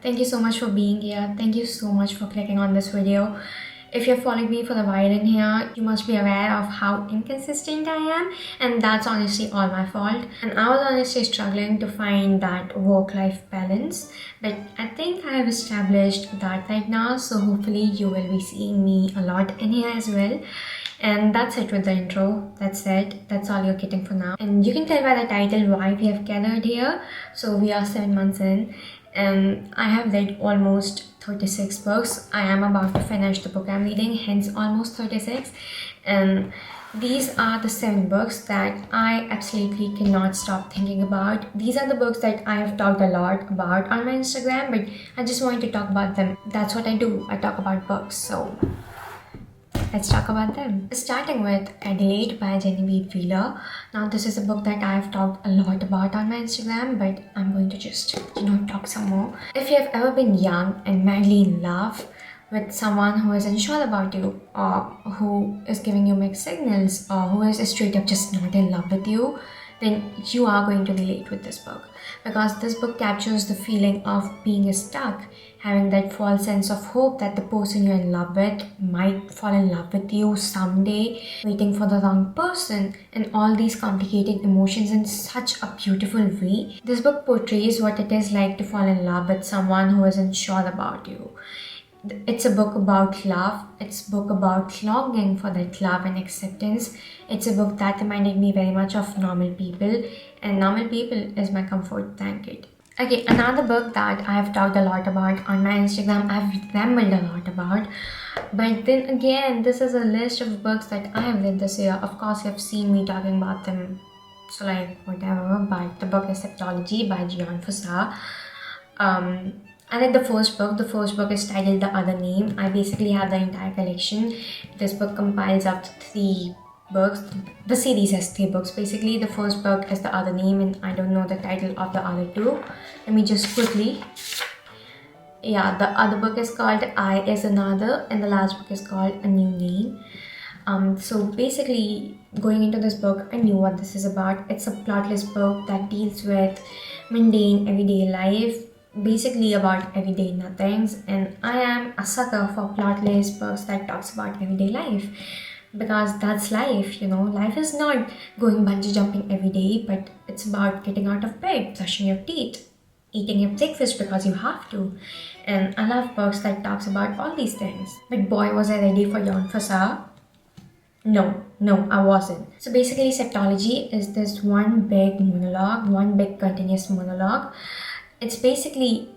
Thank you so much for being here. Thank you so much for clicking on this video. If you're following me for a while in here, you must be aware of how inconsistent I am, and that's honestly all my fault. And I was honestly struggling to find that work-life balance, but I think I have established that right now, so hopefully you will be seeing me a lot in here as well. And that's it with the intro. That's it. That's all you're getting for now. And you can tell by the title why we have gathered here. So we are 7 months in, and I have read almost 36 books. I am about to finish the book I'm reading, hence almost 36. And these are the 7 books that I absolutely cannot stop thinking about. These are the books that I have talked a lot about on my Instagram, but I just wanted to talk about them. That's what I do. I talk about books. So let's talk about them. Starting with Adelaide by Genevieve Wheeler. Now this is a book that I've talked a lot about on my Instagram, but I'm going to just, talk some more. If you have ever been young and madly in love with someone who is unsure about you, or who is giving you mixed signals, or who is straight up just not in love with you, then you are going to relate with this book, because this book captures the feeling of being stuck, having that false sense of hope that the person you're in love with might fall in love with you someday, waiting for the wrong person, and all these complicated emotions in such a beautiful way. This book portrays what it is like to fall in love with someone who isn't sure about you. It's a book about love. It's a book about longing for that love and acceptance. It's a book that reminded me very much of Normal People, and Normal People is my comfort blanket. Okay, another book that I've talked a lot about on my Instagram, I've rambled a lot about, but then again, this is a list of books that I have read this year. Of course, you've seen me talking about them, so like whatever, but the book is Septology by Jean Fossard. I read the first book. The first book is titled The Other Name. I basically have the entire collection. This book compiles up 3 books. The series has 3 books. Basically, the first book is The Other Name, and I don't know the title of the other 2. Let me just quickly. Yeah, the other book is called I Is Another, and the last book is called A New Name. So basically, going into this book, I knew what this is about. It's a plotless book that deals with mundane everyday life, basically about everyday nothings, and I am a sucker for plotless books that talks about everyday life, because that's life. Life is not going bungee jumping every day, but it's about getting out of bed, brushing your teeth, eating your breakfast because you have to. And I love books that talks about all these things. But boy, was I ready for Jean Fossard. No, I wasn't. So basically, septology is this one big monologue, one big continuous monologue. It's basically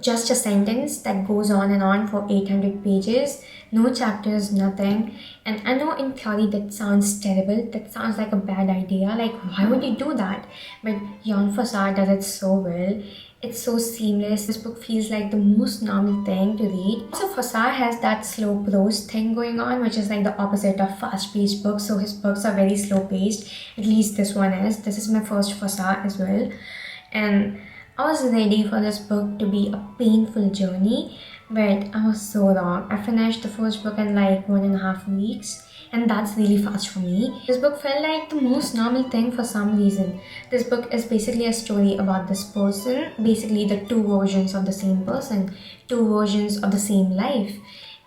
just a sentence that goes on and on for 800 pages, no chapters, nothing. And I know in theory that sounds terrible, that sounds like a bad idea, like why would you do that? But Jean Fossard does it so well. It's so seamless. This book feels like the most normal thing to read. So Fossard has that slow prose thing going on, which is like the opposite of fast-paced books. So his books are very slow-paced. At least this one is. This is my first Fossard as well. And I was ready for this book to be a painful journey, but I was so wrong. I finished the first book in like 1.5 weeks, and that's really fast for me. This book felt like the most normal thing for some reason. This book is basically a story about this person, basically the 2 versions of the same person, 2 versions of the same life.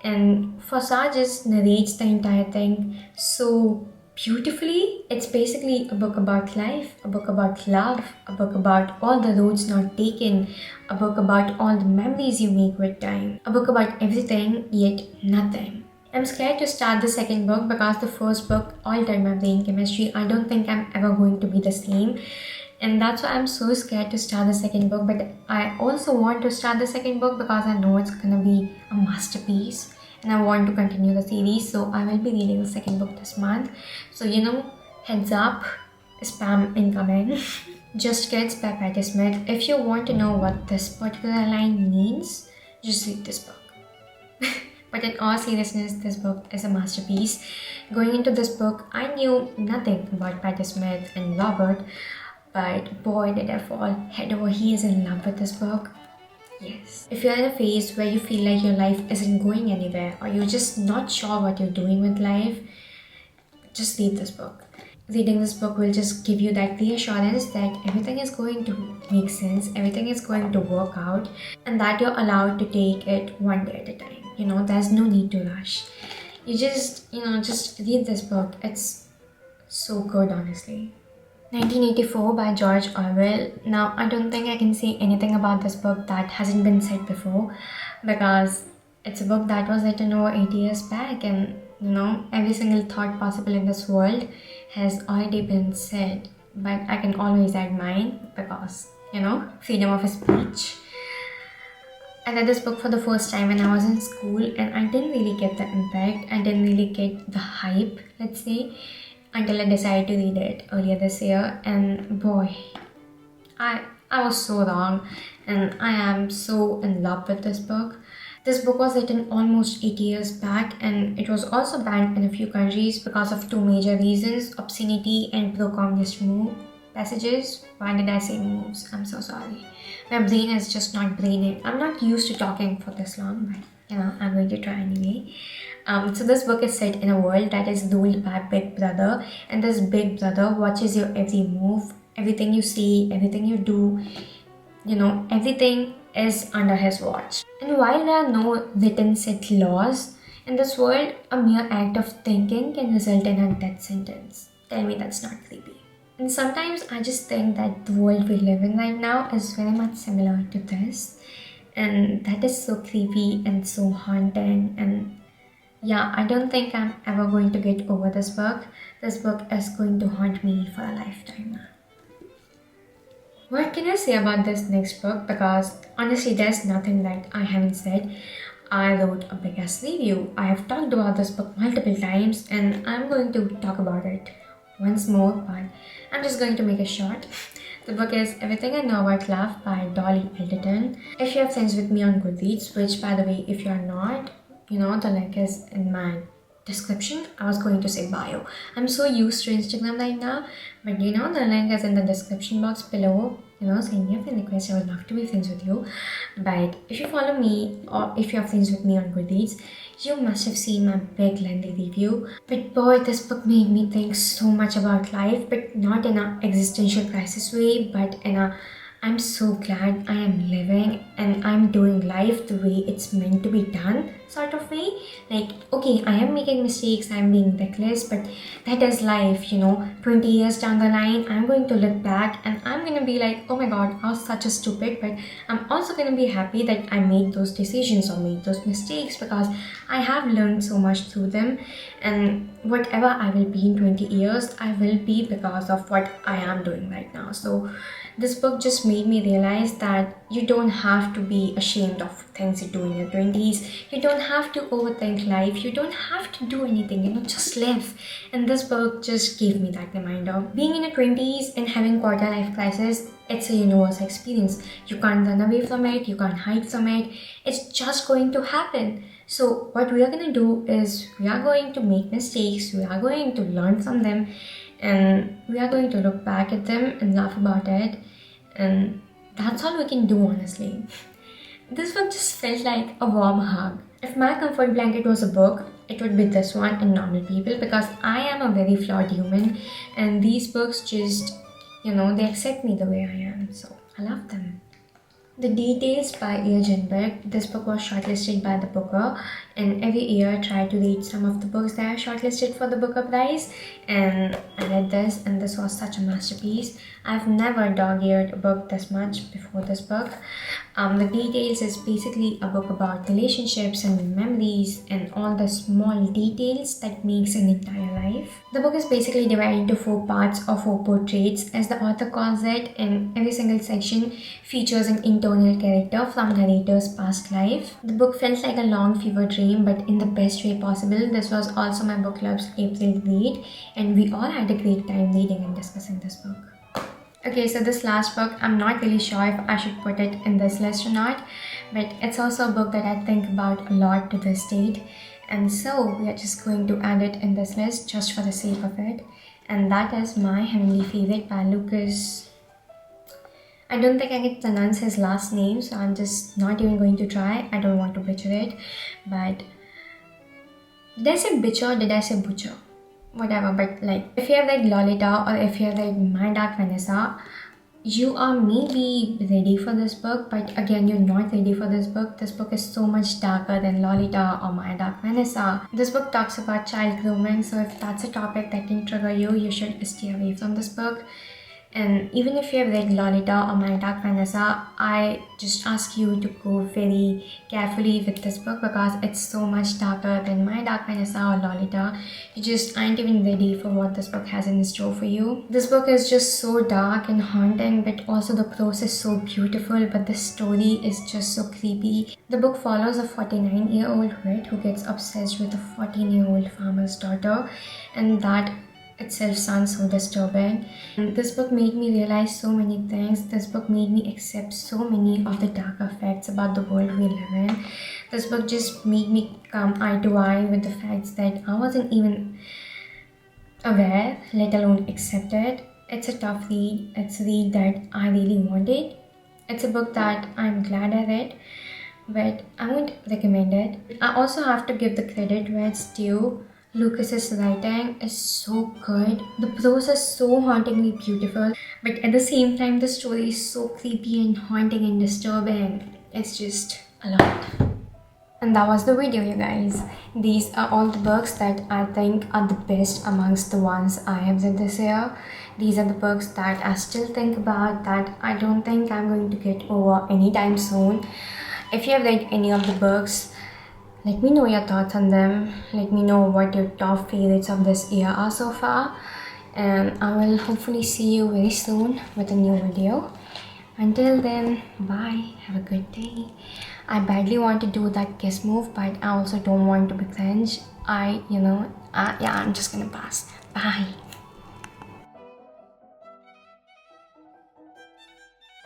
And Fossard just narrates the entire thing so beautifully. It's basically a book about life, a book about love, a book about all the roads not taken, a book about all the memories you make with time, a book about everything yet nothing. I'm scared to start the second book because the first book altered my brain chemistry. I don't think I'm ever going to be the same, and that's why I'm so scared to start the second book. But I also want to start the second book because I know it's gonna be a masterpiece, and I want to continue the series, so I will be reading the second book this month. So heads up, spam incoming. Just Kids by Patti Smith. If you want to know what this particular line means, just read this book. But in all seriousness, this book is a masterpiece. Going into this book, I knew nothing about Patti Smith and Robert, but boy did I fall head over heels in love with this book. Yes. If you're in a phase where you feel like your life isn't going anywhere, or you're just not sure what you're doing with life, just read this book. reading this book will just give you that reassurance that everything is going to make sense, everything is going to work out, and that you're allowed to take it one day at a time. There's no need to rush. You just read this book. It's so good, honestly. 1984 by George Orwell. Now, I don't think I can say anything about this book that hasn't been said before, because it's a book that was written over 80 years back, and every single thought possible in this world has already been said. But I can always add mine because, freedom of speech. I read this book for the first time when I was in school, and I didn't really get the impact. I didn't really get the hype, let's say, until I decided to read it earlier this year. And boy, I was so wrong, and I am so in love with this book. This book was written almost 80 years back, and it was also banned in a few countries because of two major reasons: obscenity and pro-communist passages. Why did I say moves? I'm so sorry. My brain is just not braining. I'm not used to talking for this long, but I'm going to try anyway. So this book is set in a world that is ruled by Big Brother, and this Big Brother watches your every move, everything you say, everything you do. Everything is under his watch. And while there are no written set laws in this world, a mere act of thinking can result in a death sentence. Tell me that's not creepy. And sometimes I just think that the world we live in right now is very much similar to this. And that is so creepy and so haunting. And yeah, I don't think I'm ever going to get over this book. This book is going to haunt me for a lifetime now. What can I say about this next book? Because honestly, there's nothing that I haven't said. I wrote a big ass review. I have talked about this book multiple times, and I'm going to talk about it once more, but I'm just going to make it short. The book is Everything I Know About Love by Dolly Alderton. If you're friends with me on Goodreads, which by the way, if you're not, the link is in my description. I was going to say bio. I'm so used to Instagram right now, but the link is in the description box below. Send me a friend request. I would love to be friends with you. But if you follow me, or if you're friends with me on Goodreads, you must have seen my big lengthy review. But boy, this book made me think so much about life, but not in an existential crisis way, but in a I'm so glad I am living and I'm doing life the way it's meant to be done sort of way. Like, okay, I am making mistakes, I'm being reckless, but that is life, 20 years down the line, I'm going to look back and I'm going to be like, oh my god, I was such a stupid, but I'm also going to be happy that I made those decisions or made those mistakes, because I have learned so much through them, and whatever I will be in 20 years, I will be because of what I am doing right now. So this book just made me realize that you don't have to be ashamed of things you do in your 20s. You don't have to overthink life. You don't have to do anything, just live. And this book just gave me that reminder. Being in your 20s and having quarter life crisis, it's a universal experience. You can't run away from it. You can't hide from it. It's just going to happen. So what we are going to do is we are going to make mistakes. We are going to learn from them. And we are going to look back at them and laugh about it, and that's all we can do, honestly. This book just felt like a warm hug. If my comfort blanket was a book, it would be this one and Normal People, because I am a very flawed human, and these books just, they accept me the way I am, so I love them. The Details by E. Ginberg. This book was shortlisted by the Booker, and every year I try to read some of the books that are shortlisted for the Booker Prize, and I read this, and this was such a masterpiece. I've never dog-eared a book this much before this book. The Details is basically a book about relationships and memories and all the small details that makes an entire life. The book is basically divided into 4 parts or 4 portraits, as the author calls it, and every single section features an internal character from narrator's past life. The book felt like a long fever dream, but in the best way possible. This was also my book club's April read, and we all had a great time reading and discussing this book. Okay, so this last book, I'm not really sure if I should put it in this list or not, but it's also a book that I think about a lot to this date, and so we are just going to add it in this list just for the sake of it, and that is My Heavenly Favorite by Lucas. I don't think I can pronounce his last name, so I'm just not even going to try. I don't want to butcher it, but did I say bitcher or did I say butcher? whatever, but like if you have read Lolita or if you have read My Dark Vanessa, you are maybe ready for this book, but again, you're not ready for this book. This book is so much darker than Lolita or My Dark Vanessa. This book talks about child grooming, so if that's a topic that can trigger you, you should stay away from this book. And even if you have read Lolita or My Dark Vanessa, I just ask you to go very carefully with this book because it's so much darker than My Dark Vanessa or Lolita. You just aren't even ready for what this book has in store for you. This book is just so dark and haunting, but also the prose is so beautiful, but the story is just so creepy. The book follows a 49-year-old wit who gets obsessed with a 14-year-old farmer's daughter, and that itself sounds so disturbing. And this book made me realize so many things. This book made me accept so many of the darker facts about the world we live in. This book just made me come eye to eye with the facts that I wasn't even aware, let alone accepted. It's a tough read. It's a read that I really wanted. It's a book that I'm glad I read, but I won't recommend it. I also have to give the credit where it's due. Lucas's writing is so good. The prose is so hauntingly beautiful, but at the same time, the story is so creepy and haunting and disturbing. It's just a lot. And that was the video, you guys. These are all the books that I think are the best amongst the ones I have read this year. These are the books that I still think about, that I don't think I'm going to get over anytime soon. If you have read any of the books, let me know your thoughts on them. Let me know what your top favorites of this year are so far. And I will hopefully see you very soon with a new video. Until then, bye. Have a good day. I badly want to do that kiss move, but I also don't want to be cringe. I'm just gonna pass. Bye.